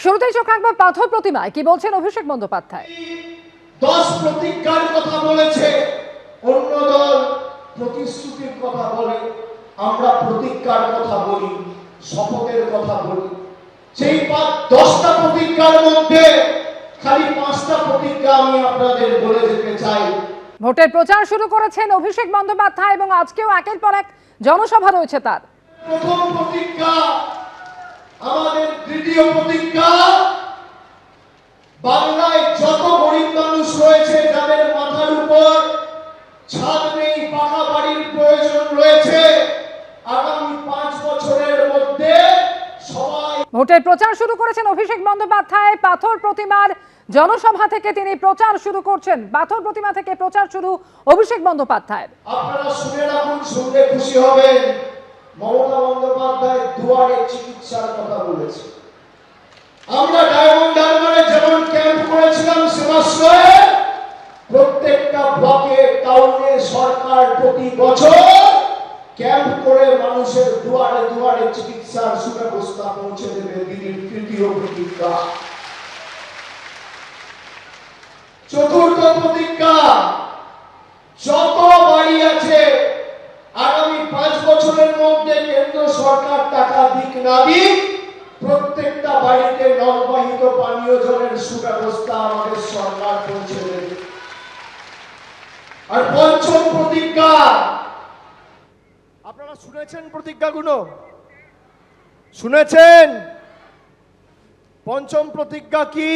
শুরুতেই চোখ রাখবো পাথর প্রতিমায় কি বলছেন অভিষেক বন্দ্যোপাধ্যায়। 10 প্রতিজ্ঞার কথা বলেছে, অন্য দল প্রতিশ্রুতির কথা বলে, আমরা প্রতিজ্ঞার কথা বলি, শপথের কথা বলি। সেই 10টা প্রতিজ্ঞার মধ্যে খালি 5টা প্রতিজ্ঞা আমি আপনাদের বলে যেতে চাই। ভোটের প্রচার শুরু করেছেন অভিষেক বন্দ্যোপাধ্যায় এবং আজকেও একের পর এক জনসভা রয়েছে তার। প্রথম প্রতিজ্ঞা, আমাদের দ্বিতীয় প্রতিজ্ঞা, বাংলায় যত গরিব মানুষ রয়েছে যাদের মাথার উপর ছাদ নেই, পাকা বাড়ির প্রয়োজন রয়েছে, আগামী 5 বছরের মধ্যে সবাই। ভোটের প্রচার শুরু করেছেন অভিষেক বন্দ্যোপাধ্যায়। পাথর প্রতিমার জনসভা থেকে তিনি প্রচার শুরু করছেন। পাথর প্রতিমা থেকে প্রচার শুরু অভিষেক বন্দ্যোপাধ্যায়। আপনারা শুনে রাখুন, শুনলে খুশি হবেন। মমতা বন্দ্যোপাধ্যায় দুয়ারে চিকিৎসার কথা বলেছে। আমরা ডায়মন্ড হারবারে যেমন ক্যাম্প করেছিলাম সেবাশ্রয়ে, প্রত্যেকটা ব্লকে টাউনে সরকার প্রতি বছর ক্যাম্প করে মানুষের দুয়ারে দুয়ারে চিকিৎসার সুব্যবস্থা পৌঁছে দেবে। দিদির তৃতীয় প্রতিজ্ঞা। চতুর্থ প্রতিজ্ঞা, যত বাড়ি আছে আগামী 5 বছরের মধ্যে কেন্দ্র সরকার টাকা দিক না দিক, প্রত্যেকটা বাড়িতে নলবাহিত পানীয় জলের সুব্যবস্থা আমাদের সরকার পৌঁছে দেবে। আর পঞ্চম প্রতিজ্ঞা, আপনারা শুনেছেন প্রতিজ্ঞাগুলো, শুনেছেন? পঞ্চম প্রতিজ্ঞা কি?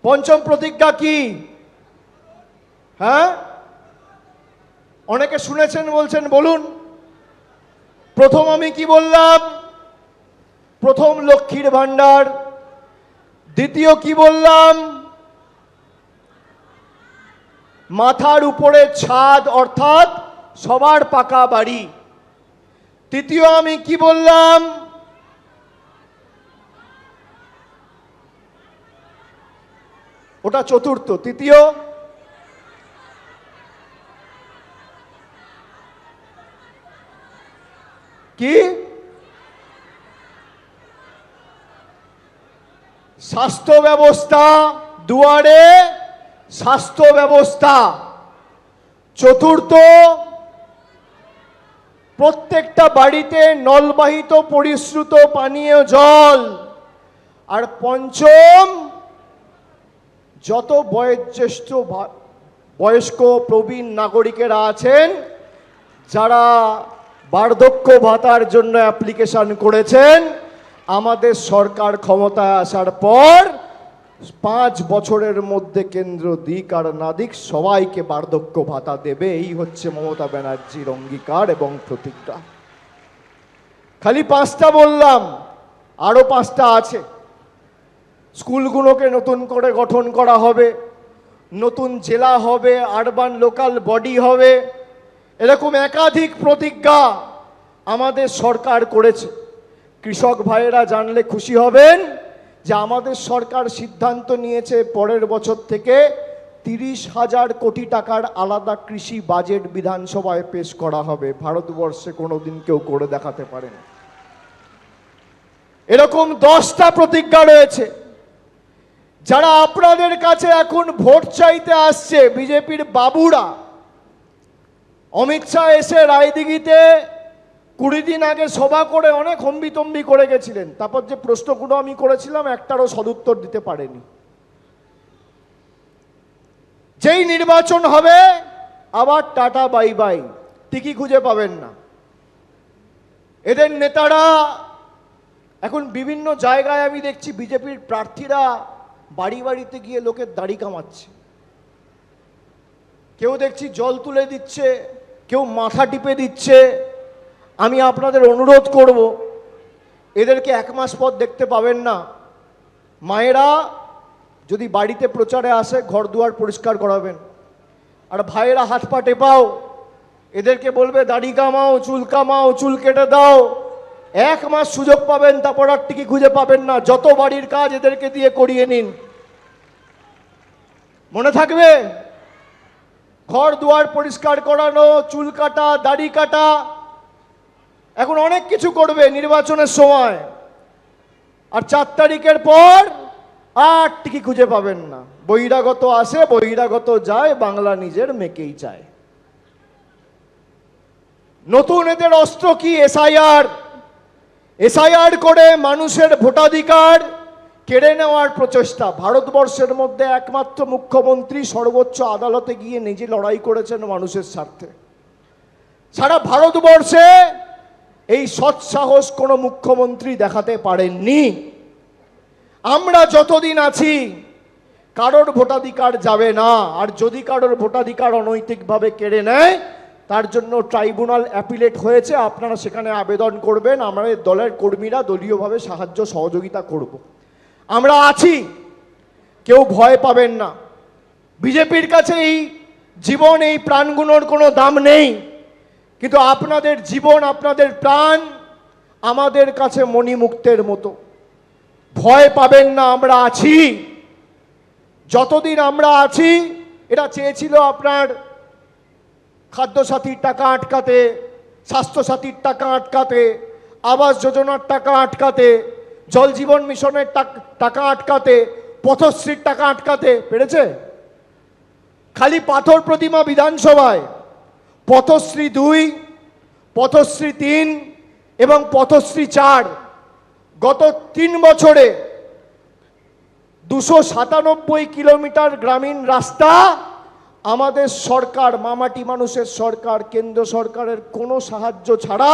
পঞ্চম প্রতিজ্ঞা কি? হ্যাঁ, অনেকে শুনেছেন বলছেন, বলুন। প্রথম আমি কি বললাম? প্রথম লক্ষ্মীর ভান্ডার। দ্বিতীয় কি বললাম? মাথার উপরে ছাদ, অর্থাৎ সবার পাকা বাড়ি। তৃতীয় আমি কি বললাম? ওটা চতুর্থ। তৃতীয় কি? স্বাস্থ্য ব্যবস্থা, দুয়ারে স্বাস্থ্য ব্যবস্থা। চতুর্থ, প্রত্যেকটা বাড়িতে নলবাহিত পরিশ্রুত পানীয় জল। আর পঞ্চম, যত বয়স্ক প্রবীণ নাগরিকেরা আছেন যারা বার্ধক্য ভাতার জন্য অ্যাপ্লিকেশন করেছেন, আমাদের সরকার ক্ষমতায় আসার পর 5 বছরের মধ্যে কেন্দ্র দিক আর না দিক সবাইকে বার্ধক্য ভাতা দেবে। এই হচ্ছে মমতা ব্যানার্জির অঙ্গীকার এবং প্রতিজ্ঞা। খালি 5টা বললাম, আরো 5টা আছে। স্কুলগুলোকে নতুন করে গঠন করা হবে, নতুন জেলা হবে, আরবান লোকাল বডি হবে। এরকম একাধিক প্রতিজ্ঞা আমাদের সরকার করেছে। কৃষক ভাইয়েরা জানলে খুশি হবেন যে আমাদের সরকার সিদ্ধান্ত নিয়েছে পরের বছর থেকে 30,000 কোটি টাকার আলাদা কৃষি বাজেট বিধানসভায় পেশ করা হবে। ভারতবর্ষে কোনোদিন কেউ করে দেখাতে পারে না। এরকম 10টা প্রতিজ্ঞা রয়েছে। যারা আপনাদের কাছে এখন ভোট চাইতে আসছে, বিজেপির বাবুরা, অমিত শাহ এসে রায়দিঘিতে 20 দিন আগে সভা করে অনেক হম্বিতম্বি করে গেছিলেন। তারপর যে প্রশ্নগুলো আমি করেছিলাম একটারও সদুত্তর দিতে পারেনি। যেই নির্বাচন হবে আবার টাটা বাই বাই, টিকি খুঁজে পাবেন না। এদের নেতারা এখন বিভিন্ন জায়গায় আমি দেখছি বিজেপির প্রার্থীরা বাড়ি বাড়িতে গিয়ে লোকের দাড়ি কামাচ্ছে। কেউ দেখছি জল তুলে দিচ্ছে, কেউ মাথা টিপে দিচ্ছে। আমি আপনাদের অনুরোধ করব, এদেরকে 1 মাস পর দেখতে পাবেন না। মায়েরা যদি বাড়িতে প্রচারে আসে ঘর দুয়ার পরিষ্কার করাবেন। আর ভাইয়েরা হাত পা টেপাও, এদেরকে বলবে দাড়ি কামাও, চুল কামাও, চুল কেটে দাও। 1 মাস সুযোগ পাবেন, তারপর আর টিকি খুঁজে পাবেন না। যত বাড়ির কাজ এদেরকে দিয়ে করিয়ে নিন। মনে থাকবে? ঘর দুয়ার পরিষ্কার করানো, চুল কাটা, দাড়ি কাটা, এখন অনেক কিছু করবে নির্বাচনের সময়। আর 4 তারিখের পর আর টিকি খুঁজে পাবেন না। বহিরাগত আসে, বহিরাগত যায়, বাংলা নিজের মেকেই চায়। নতুন এদের অস্ত্র কি? এসআইআর। এসআইআর করে মানুষের ভোটাধিকার কেড়ে নেওয়ার প্রচেষ্টা। ভারতবর্ষের মধ্যে একমাত্র মুখ্যমন্ত্রী সর্বোচ্চ আদালতে গিয়ে নিজে লড়াই করেছেন মানুষের স্বার্থে। সারা ভারতবর্ষে এই সৎসাহস কোনো মুখ্যমন্ত্রী দেখাতে পারেননি। আমরা যতদিন আছি কারোর ভোটাধিকার যাবে না। আর যদি কারোর ভোটাধিকার অনৈতিকভাবে কেড়ে নেয়, তার জন্য ট্রাইব্যুনাল অ্যাপিলেট হয়েছে, আপনারা সেখানে আবেদন করবেন। আমাদের দলের কর্মীরা দলীয়ভাবে সাহায্য সহযোগিতা করব। আমরা আছি, কেউ ভয় পাবেন না। বিজেপির কাছে এই জীবন, এই প্রাণগুলোর কোনো দাম নেই, কিন্তু আপনাদের জীবন, আপনাদের প্রাণ আমাদের কাছে মণিমুক্তের মতো। ভয় পাবেন না, আমরা আছি। যতদিন আমরা আছি, এটা চেয়েছিল আপনার খাদ্যসাথীর টাকা আটকাতে, স্বাস্থ্যসাথীর টাকা আটকাতে, আবাস যোজনার টাকা আটকাতে, জল জীবন মিশনের টাকা আটকাতে, পথশ্রীর টাকা আটকাতে পেরেছে? খালি পাথর প্রতিমা বিধানসভায় পথশ্রী 2, পথশ্রী 3 এবং পথশ্রী 4 গত 3 বছরে 297 কিলোমিটার গ্রামীণ রাস্তা আমাদের সরকার, মামাটি মানুষের সরকার, কেন্দ্র সরকারের কোনো সাহায্য ছাড়া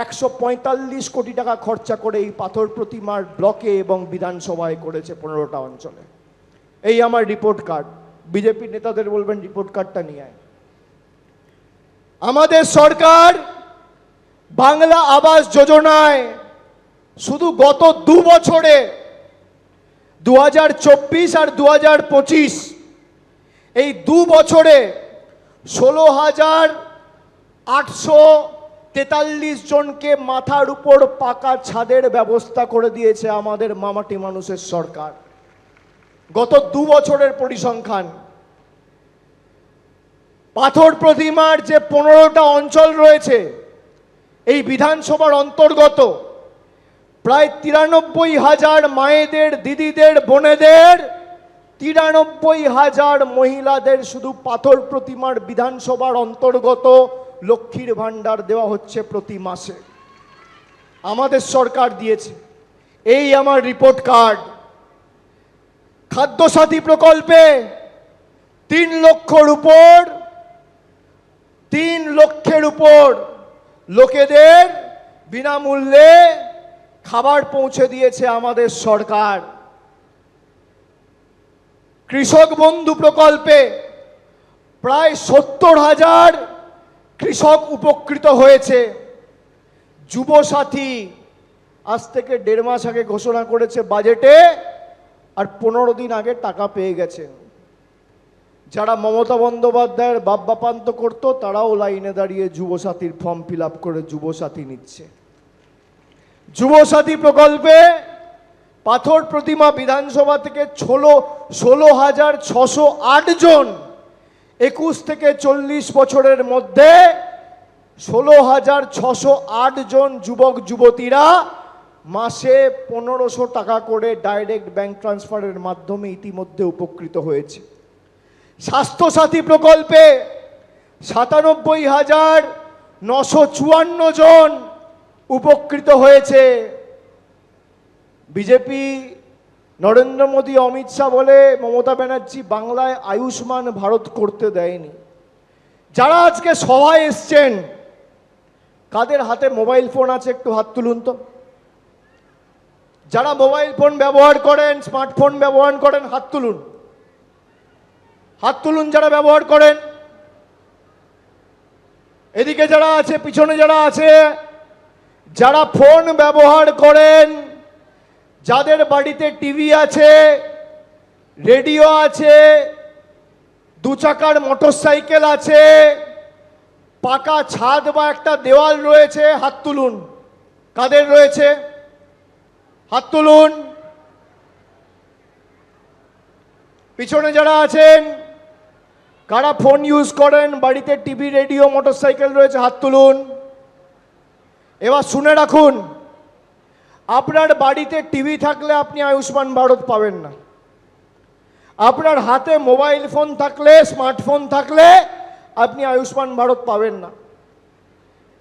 145 কোটি টাকা খরচা করে এই পাথর প্রতিমার ব্লকে এবং বিধানসভায় করেছে 15টা অঞ্চলে। এই আমার রিপোর্ট কার্ড। বিজেপি নেতাদের বলবেন রিপোর্ট কার্ডটা নিয়ে আয়। আমাদের সরকার বাংলা আবাস যোজনায় শুধু গত 2 বছরে 2024 আর 2025 এই 2 বছরে 16,843 জনকে মাথার উপর পাকা ছাদের ব্যবস্থা করে দিয়েছে আমাদের মামাটি মানুষের সরকার। গত 2 বছরের পরিসংখ্যান। পাথর প্রতিমার যে 15টা অঞ্চল রয়েছে এই বিধানসভার অন্তর্গত, প্রায় 93,000 মায়েদের, দিদিদের, বোনেদের, 93,000 মহিলাদের শুধু পাথর প্রতিমার বিধানসভার অন্তর্গত লক্ষ্মীর ভাণ্ডার দেওয়া হচ্ছে প্রতি মাসে। আমাদের সরকার দিয়েছে। এই আমার রিপোর্ট কার্ড। খাদ্যসাথী প্রকল্পে 3 লক্ষের উপর লোকেদের বিনামূল্যে খাবার পৌঁছে দিয়েছে আমাদের সরকার। কৃষক বন্ধু প্রকল্পে প্রায় 70,000 কৃষক উপকৃত হয়েছে। যুবসাথী আজ থেকে 1.5 মাস আগে ঘোষণা করেছে বাজেটে, আর 15 দিন আগে টাকা পেয়ে গেছে। যারা মমতা বন্দ্যোপাধ্যায়ের বাপ্পান্ত করতো তারাও লাইনে দাঁড়িয়ে যুবসাথীর ফর্ম ফিল আপ করে যুবসাথী নিচ্ছে। যুবসাথী প্রকল্পে পাথর প্রতিমা বিধানসভা থেকে 16,608 জন 21 থেকে 40 বছরের মধ্যে 16,608 জন যুবক যুবতীরা মাসে 1500 টাকা করে ডাইরেক্ট ব্যাংক ট্রান্সফারের মাধ্যমে ইতিমধ্যে উপকৃত হয়েছে। স্বাস্থ্যসাথী প্রকল্পে 97,954 জন উপকৃত হয়েছে। বিজেপি, নরেন্দ্র মোদী, অমিত শাহ বলে মমতা ব্যানার্জি বাংলায় আয়ুষ্মান ভারত করতে দেয়নি। যারা আজকে সভায় এসছেন কাদের হাতে মোবাইল ফোন আছে একটু হাত তুলুন তো। যারা মোবাইল ফোন ব্যবহার করেন, স্মার্টফোন ব্যবহার করেন, হাত তুলুন। হাত তুলুন যারা ব্যবহার করেন। এদিকে যারা আছে, পিছনে যারা আছে, যারা ফোন ব্যবহার করেন, যাদের বাড়িতে টিভি আছে, রেডিও আছে, 2 চাকার মোটরসাইকেল আছে, পাকা ছাদ বা একটা দেওয়াল রয়েছে, হাত তুলুন। কাদের রয়েছে? হাত তুলুন। পিছনে যারা আছেন, কারা ফোন ইউজ করেন, বাড়িতে টিভি, রেডিও, মোটরসাইকেল রয়েছে, হাত তুলুন। এবার শুনে রাখুন, আপনার বাড়িতে টিভি থাকলে আপনি আয়ুষ্মান ভারত পাবেন না। আপনার হাতে মোবাইল ফোন থাকলে, স্মার্টফোন থাকলে আপনি আয়ুষ্মান ভারত পাবেন না।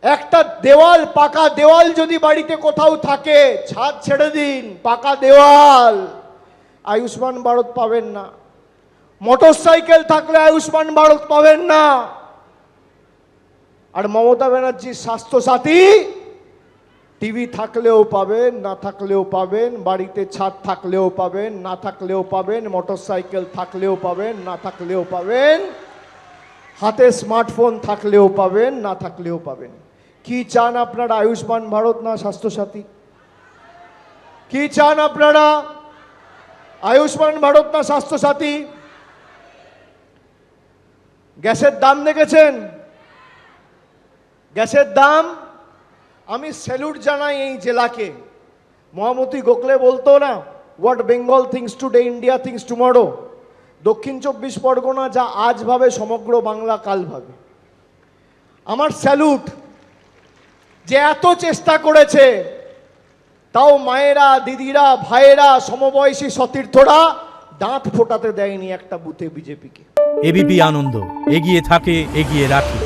একটা দেওয়াল, পাকা দেওয়াল যদি বাড়িতে কোথাও থাকে, ছাদ ছেড়ে দিন, পাকা দেওয়াল, আয়ুষ্মান ভারত পাবেন না। মোটরসাইকেল থাকলে আয়ুষ্মান ভারত পাবেন না। আর মমতা ব্যানার্জির স্বাস্থ্যসাথী, টিভি থাকলেও পাবেন, না থাকলেও পাবেন, বাড়িতে ছাদ থাকলেও পাবেন, না থাকলেও পাবেন, মোটরসাইকেল থাকলেও পাবেন, না থাকলেও পাবেন, হাতে স্মার্টফোন থাকলেও পাবেন, না থাকলেও পাবেন। কি চান আপনারা, আয়ুষ্মান ভারত না স্বাস্থ্যসাথী? কি চান আপনারা, আয়ুষ্মান ভারত না স্বাস্থ্যসাথী? গ্যাসের দাম দেখেছেন? গ্যাসের দাম, আমি স্যালুট জানাই এই জেলাকে। মহামতি গোখলে বলতো না, what Bengal things today, India things tomorrow. দক্ষিণ 24 পরগনা যা আজ ভাবে, সমগ্র বাংলা কাল ভাবে। আমার স্যালুট, যে এত চেষ্টা করেছে, তাও মায়েরা, দিদিরা, ভাইয়েরা, সমবয়সী সতীর্থরা দাঁত ফোটাতে দেয়নি একটা বুথে বিজেপিকে। এবিপি আনন্দ, এগিয়ে থাকে, এগিয়ে রাখে।